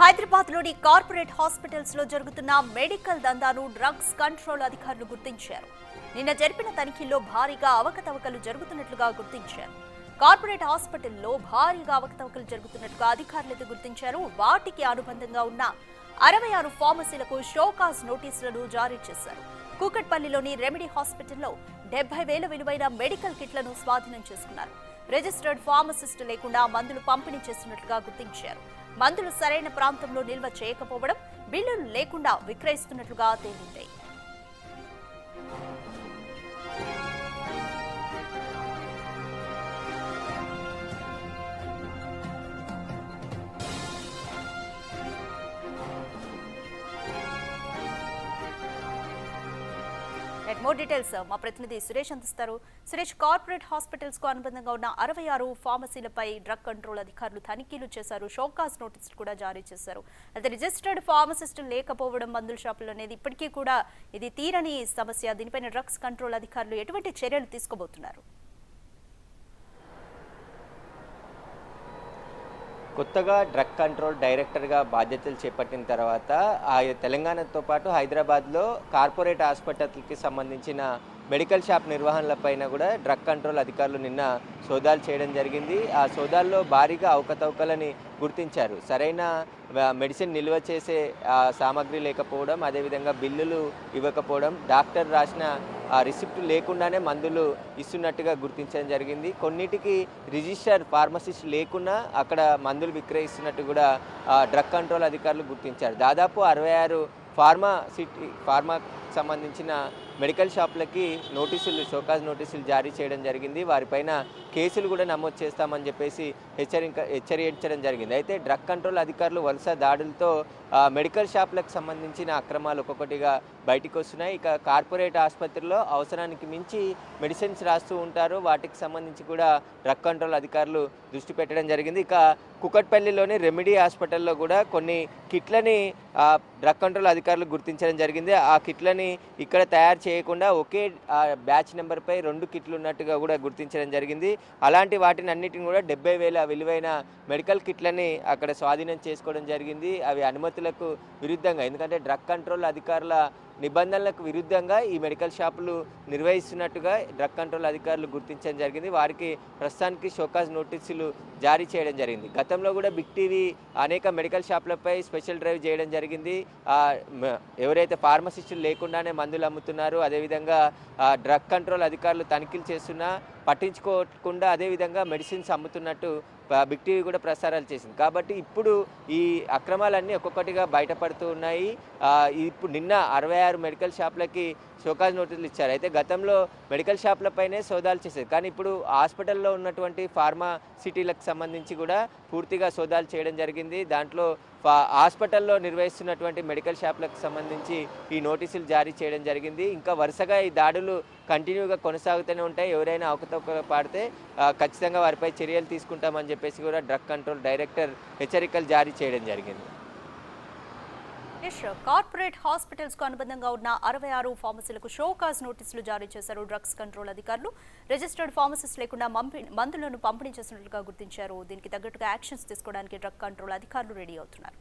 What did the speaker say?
హైదరాబాద్లోని corporate hospitals లో జరుగుతున్న మెడికల్ దందాను డ్రగ్స్ కంట్రోల్ అధికారులు గుర్తించారు. నిన్న జరిపిన తనిఖీల్లో భారీగా అవకతవకలు జరుగుతున్నట్లుగా గుర్తించారు. కార్పొరేట్ హాస్పిటల్లో భారీగా అవకతవకలు జరుగుతున్నట్లుగా అధికారులు గుర్తించారు. వాటికి అనుబంధంగా ఉన్న 66 ఫార్మసీలకు షోకాజ్ నోటీసులను జారీ చేశారు. కూకట్పల్లిలోని రెమెడీ హాస్పిటల్లో 70,000 విలువైన మెడికల్ కిట్లను స్వాధీనం చేసుకున్నారు. రిజిస్టర్డ్ ఫార్మసిస్టు లేకుండా మందులు పంపిణీ చేస్తున్నట్లుగా గుర్తించారు. మందులు సరైన ప్రాంతంలో నిల్వ చేయకపోవడం, బిల్లులు లేకుండా విక్రయిస్తున్నట్లుగా తేలింది. మోర్ డీటెయిల్స్ మా ప్రతినిధి సురేష్ అందిస్తారు. సురేష్, కార్పొరేట్ హాస్పిటల్స్ కు అనుబంధంగా ఉన్న 66 ఫార్మసీలపై డ్రగ్ కంట్రోల్ అధికారులు తనిఖీలు చేశారు. షోకాజ్ నోటీసులు కూడా జారీ చేశారు. అయితే రిజిస్టర్డ్ ఫార్మసిస్టులు లేకపోవడం మందుల షాపులు అనేది ఇప్పటికీ కూడా ఇది తీరని సమస్య. దీనిపైన డ్రగ్స్ కంట్రోల్ అధికారులు ఎటువంటి చర్యలు తీసుకోబోతున్నారు? కొత్తగా డ్రగ్ కంట్రోల్ డైరెక్టర్గా బాధ్యతలు చేపట్టిన తర్వాత తెలంగాణతో పాటు హైదరాబాద్లో కార్పొరేట్ హాస్పిటల్కి సంబంధించిన మెడికల్ షాప్ నిర్వహణలపైన కూడా డ్రగ్ కంట్రోల్ అధికారులు నిన్న సోదాలు చేయడం జరిగింది. ఆ సోదాల్లో భారీగా అవకతవకలని గుర్తించారు. సరైన మెడిసిన్ నిల్వ చేసే సామాగ్రి లేకపోవడం, అదేవిధంగా బిల్లులు ఇవ్వకపోవడం, డాక్టర్ రాసిన రిసిప్ట్ లేకుండానే మందులు ఇస్తున్నట్టుగా గుర్తించడం జరిగింది. కొన్నిటికి రిజిస్టర్ ఫార్మసిస్ట్ లేకున్నా అక్కడ మందులు విక్రయిస్తున్నట్టు కూడా డ్రగ్ కంట్రోల్ అధికారులు గుర్తించారు. దాదాపు 66 ఫార్మాకు సంబంధించిన మెడికల్ షాపులకి షోకాజ్ నోటీసులు జారీ చేయడం జరిగింది. వారిపైన కేసులు కూడా నమోదు చేస్తామని చెప్పేసి హెచ్చరించడం జరిగింది. అయితే డ్రగ్ కంట్రోల్ అధికారులు వరుస దాడులతో మెడికల్ షాపులకు సంబంధించిన అక్రమాలు ఒక్కొక్కటిగా బయటకు వస్తున్నాయి. ఇక కార్పొరేట్ ఆసుపత్రిలో అవసరానికి మించి మెడిసిన్స్ రాస్తూ ఉంటారు. వాటికి సంబంధించి కూడా డ్రగ్ కంట్రోల్ అధికారులు దృష్టి పెట్టడం జరిగింది. ఇక కూకట్పల్లిలోని రెమెడీ హాస్పిటల్లో కూడా కొన్ని కిట్లని డ్రగ్ కంట్రోల్ అధికారులు గుర్తించడం జరిగింది. ఆ కిట్లని ఇక్కడ తయారు చేయకుండా ఒకే బ్యాచ్ నెంబర్పై 2 కిట్లు ఉన్నట్టుగా కూడా గుర్తించడం జరిగింది. అలాంటి వాటిని అన్నిటిని కూడా 70,000 విలువైన మెడికల్ కిట్లని అక్కడ స్వాధీనం చేసుకోవడం జరిగింది. అవి అనుమతులకు విరుద్ధంగా, ఎందుకంటే డ్రగ్ కంట్రోల్ అధికారుల నిబంధనలకు విరుద్ధంగా ఈ మెడికల్ షాపులు నిర్వహిస్తున్నట్టుగా డ్రగ్ కంట్రోల్ అధికారులు గుర్తించడం జరిగింది. వారికి ప్రస్తుతానికి షోకాజ్ నోటీసులు జారీ చేయడం జరిగింది. గతంలో కూడా బిగ్ టీవీ అనేక మెడికల్ షాపులపై స్పెషల్ డ్రైవ్ చేయడం జరిగింది. ఎవరైతే ఫార్మసిస్టులు లేకుండానే మందులు అమ్ముతున్నారు, అదేవిధంగా డ్రగ్ కంట్రోల్ అధికారులు తనిఖీలు చేస్తున్నా పట్టించుకోకుండా అదేవిధంగా మెడిసిన్స్ అమ్ముతున్నట్టు బిగ్ టీవీ కూడా ప్రసారాలు చేసింది. కాబట్టి ఇప్పుడు ఈ అక్రమాలన్నీ ఒక్కొక్కటిగా బయటపడుతూ ఉన్నాయి. ఇప్పుడు నిన్న 66 మెడికల్ షాపులకి షోకాజ్ నోటీసులు ఇచ్చారు. అయితే గతంలో మెడికల్ షాపులపైనే సోదాలు చేసేది, కానీ ఇప్పుడు హాస్పిటల్లో ఉన్నటువంటి ఫార్మా సిటీలకు సంబంధించి కూడా పూర్తిగా సోదాలు చేయడం జరిగింది. దాంట్లో హాస్పిటల్లో నిర్వహిస్తున్నటువంటి మెడికల్ షాపులకు సంబంధించి ఈ నోటీసులు జారీ చేయడం జరిగింది. ఇంకా వరుసగా ఈ దాడులు కంటిన్యూగా కొనసాగుతూనే ఉంటాయి. ఎవరైనా అవకతవకలు పాడితే ఖచ్చితంగా వారిపై చర్యలు తీసుకుంటామని చెప్పేసి కూడా డ్రగ్ కంట్రోల్ డైరెక్టర్ హెచ్చరికలు జారీ చేయడం జరిగింది. కార్పొరేట్ హాస్పిటల్స్ కు అనుబంధంగా ఉన్న 66 ఫార్మసీలకు షోకాజ్ నోటీసులు జారీ చేశారు డ్రగ్స్ కంట్రోల్ అధికారులు. రిజిస్టర్డ్ ఫార్మసిస్ట్ లేకుండా మందులను పంపిణీ చేస్తున్నట్లుగా గుర్తించారు. దీనికి తగ్గట్టుగా యాక్షన్స్ తీసుకోవడానికి డ్రగ్ కంట్రోల్ అధికారులు రెడీ అవుతున్నారు.